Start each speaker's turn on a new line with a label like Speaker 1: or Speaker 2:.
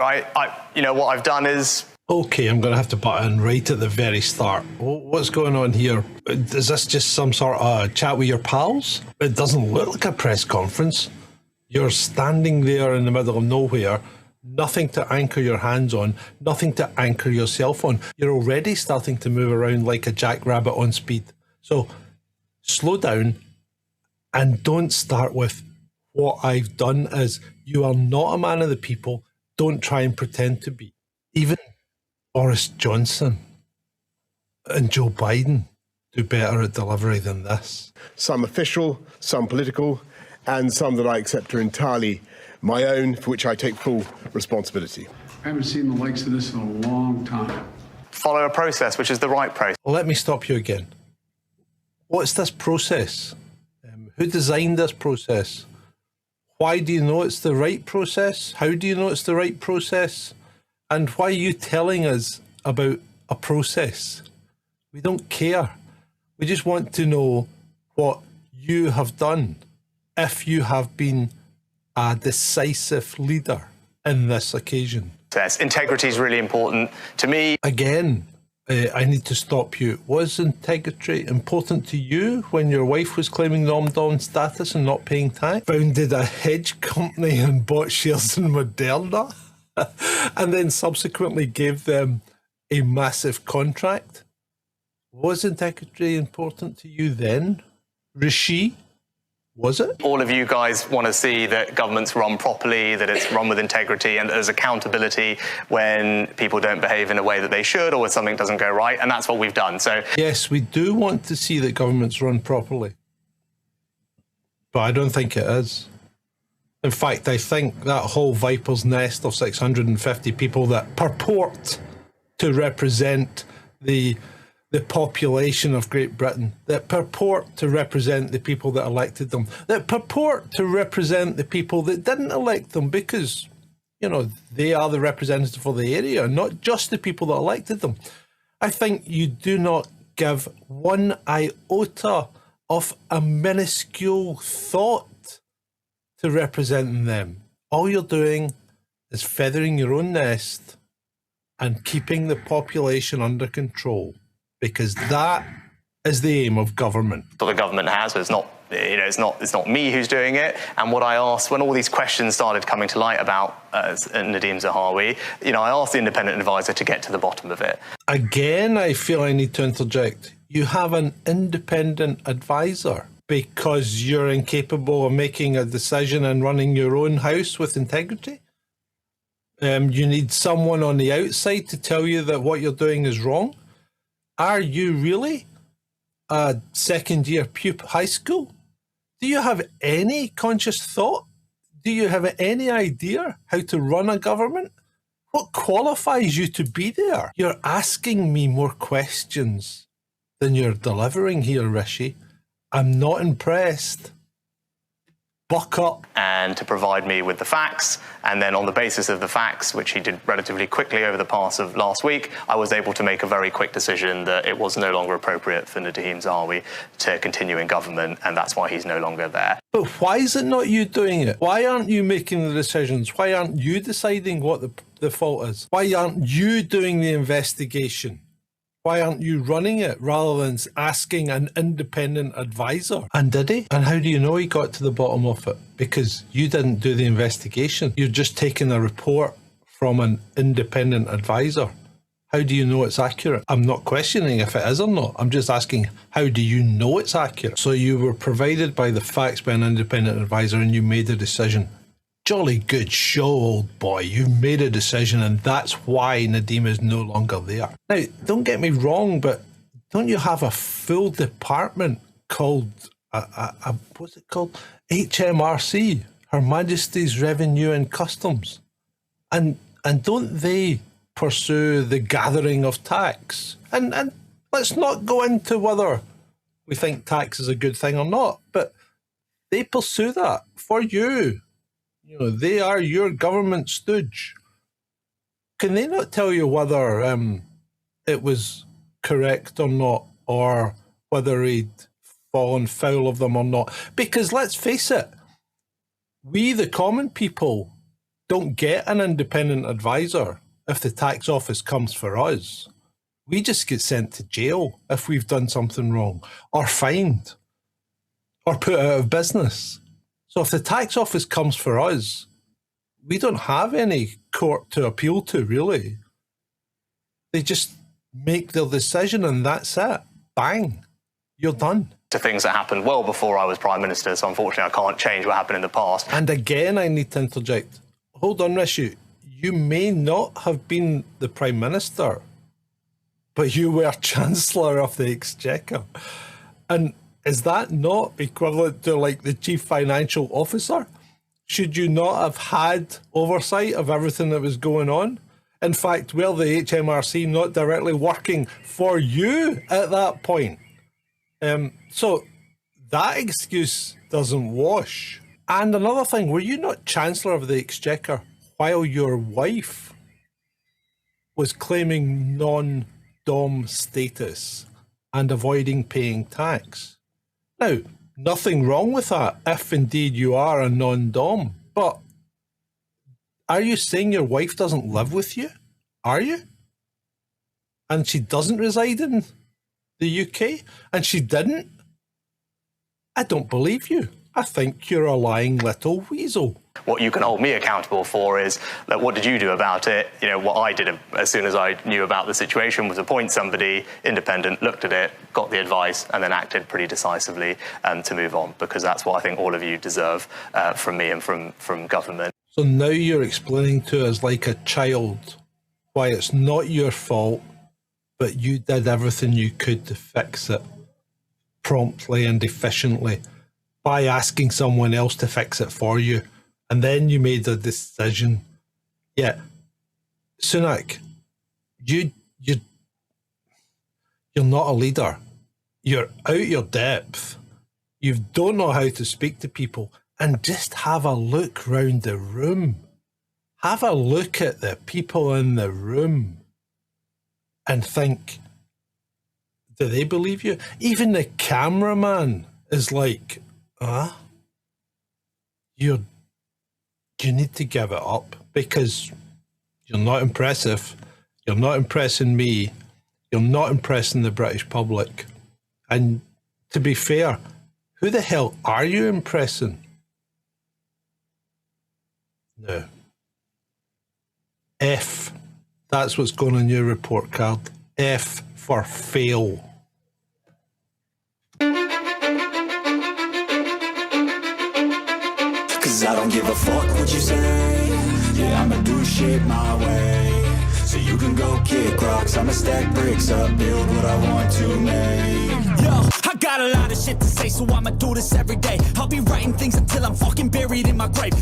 Speaker 1: right? What I've done is...
Speaker 2: Okay, I'm going to have to butt in right at the very start. What's going on here? Is this just some sort of chat with your pals? It doesn't look like a press conference. You're standing there in the middle of nowhere, nothing to anchor your hands on, nothing to anchor yourself on. You're already starting to move around like a jackrabbit on speed. So slow down and don't start with what I've done is you are not a man of the people. Don't try and pretend to be. Even Boris Johnson and Joe Biden do better at delivery than this.
Speaker 3: Some official, some political, and some that I accept are entirely my own, for which I take full responsibility.
Speaker 4: I haven't seen the likes of this in a long time.
Speaker 1: Follow a process, which is the right process.
Speaker 2: Let me stop you again. What's this process? Who designed this process? Why do you know it's the right process? How do you know it's the right process? And why are you telling us about a process? We don't care. We just want to know what you have done, if you have been a decisive leader in this occasion.
Speaker 1: Integrity is really important to me.
Speaker 2: Again, I need to stop you. Was integrity important to you when your wife was claiming nom-dom status and not paying tax? Founded a hedge company and bought shares in Moderna? And then subsequently gave them a massive contract? Was integrity important to you then? Rishi? Was it?
Speaker 1: All of you guys want to see that government's run properly, that it's run with integrity, and that there's accountability when people don't behave in a way that they should or when something doesn't go right, and that's what we've done. So
Speaker 2: yes, we do want to see that government's run properly, but I don't think it is. In fact, I think that whole viper's nest of 650 people that purport to represent the population of Great Britain, that purport to represent the people that elected them, that purport to represent the people that didn't elect them because, they are the representative of the area, not just the people that elected them. I think you do not give one iota of a minuscule thought to representing them. All you're doing is feathering your own nest and keeping the population under control, because that is the aim of government.
Speaker 1: What the government has, but it's not, it's not me who's doing it. And what I asked when all these questions started coming to light about Nadhim Zahawi, I asked the independent advisor to get to the bottom of it.
Speaker 2: Again, I feel I need to interject. You have an independent advisor because you're incapable of making a decision and running your own house with integrity? You need someone on the outside to tell you that what you're doing is wrong? Are you really a second-year pupil high school? Do you have any conscious thought? Do you have any idea how to run a government? What qualifies you to be there? You're asking me more questions than you're delivering here, Rishi. I'm not impressed. Buck up.
Speaker 1: And to provide me with the facts, and then on the basis of the facts, which he did relatively quickly over the course of last week, I was able to make a very quick decision that it was no longer appropriate for Nadhim Zahawi to continue in government, and that's why he's no longer there.
Speaker 2: But why is it not you doing it? Why aren't you making the decisions? Why aren't you deciding what the fault is? Why aren't you doing the investigation? Why aren't you running it rather than asking an independent advisor? And did he? And how do you know he got to the bottom of it? Because you didn't do the investigation. You're just taking a report from an independent advisor. How do you know it's accurate? I'm not questioning if it is or not. I'm just asking, how do you know it's accurate? So you were provided by the facts by an independent advisor and you made a decision. Jolly good show, old boy. You've made a decision, and that's why Nadhim is no longer there. Now, don't get me wrong, but don't you have a full department called, what's it called? HMRC, Her Majesty's Revenue and Customs. And don't they pursue the gathering of tax? And let's not go into whether we think tax is a good thing or not, but they pursue that for you. They are your government stooge. Can they not tell you whether it was correct or not, or whether he'd fallen foul of them or not? Because let's face it, we, the common people, don't get an independent advisor if the tax office comes for us. We just get sent to jail if we've done something wrong, or fined, or put out of business. So if the tax office comes for us, we don't have any court to appeal to, really. They just make their decision and that's it. Bang, you're done.
Speaker 1: To things that happened well before I was Prime Minister, so unfortunately I can't change what happened in the past.
Speaker 2: And again, I need to interject. Hold on, Rishi. You may not have been the Prime Minister, but you were Chancellor of the Exchequer. And is that not equivalent to like the Chief Financial Officer? Should you not have had oversight of everything that was going on? In fact, were the HMRC not directly working for you at that point? So that excuse doesn't wash. And another thing, were you not Chancellor of the Exchequer while your wife was claiming non-dom status and avoiding paying tax? Now, nothing wrong with that if indeed you are a non-dom, but are you saying your wife doesn't live with you? Are you? And she doesn't reside in the UK? And she didn't? I don't believe you. I think you're a lying little weasel.
Speaker 1: What you can hold me accountable for is, like, what did you do about it? You know, what I did as soon as I knew about the situation was appoint somebody independent, looked at it, got the advice, and then acted pretty decisively to move on, because that's what I think all of you deserve from me and from government.
Speaker 2: So now you're explaining to us like a child why it's not your fault, but you did everything you could to fix it promptly and efficiently by asking someone else to fix it for you. And then you made a decision. Yeah, Sunak, you're not a leader. You're out your depth. You don't know how to speak to people. And just have a look round the room. Have a look at the people in the room and think, do they believe you? Even the cameraman is like, you need to give it up because you're not impressive. You're not impressing me. You're not impressing the British public. And to be fair, who the hell are you impressing? No. F. That's what's going on your report card. F for fail.
Speaker 5: Cause I don't give a fuck what you say. Yeah, I'ma do shit my way. So you can go kick rocks, I'ma stack bricks up, build what I want to make. Yo, I got a lot of shit to say, so I'ma do this every day. I'll be writing things until I'm fucking buried in my grave.